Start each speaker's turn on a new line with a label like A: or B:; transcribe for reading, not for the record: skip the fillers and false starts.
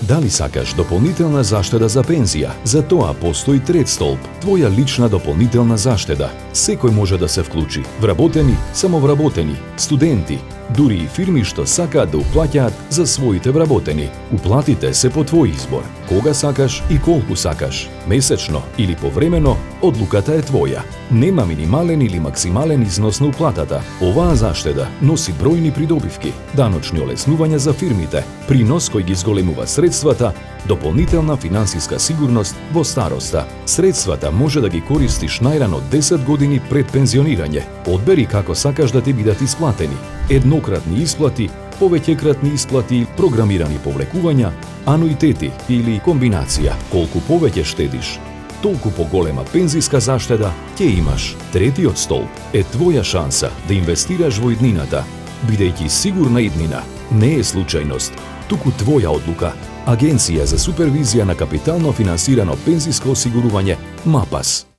A: Дали сакаш дополнителна заштеда за пензија? За тоа постои трет столб, твоја лична дополнителна заштеда. Секој може да се вклучи. Вработени, самовработени, студенти, дури и фирми што сакаат да уплаќаат за своите вработени. Уплатите се по твој избор. Кога сакаш и колку сакаш. Месечно или повремено, одлуката е твоја. Нема минимален или максимален износ на уплатата. Оваа заштеда носи бројни придобивки, даночни олеснувања за фирмите, принос кој ги зголемува средствата, дополнителна финансиска сигурност во староста. Средствата може да ги користиш најрано 10 години пред пензионирање. Одбери како сакаш да ти бидат исплатени. Еднократни исплати, повеќекратни исплати, програмирани повлекувања, ануитети или комбинација. Колку повеќе штедиш, толку поголема пензиска заштеда ќе имаш. Третиот столб е твоја шанса да инвестираш во иднината, бидејќи сигурна иднина не е случајност, туку твоја одлука. Агенција за супервизија на капитално финансирано пензиско осигурување МАПАС.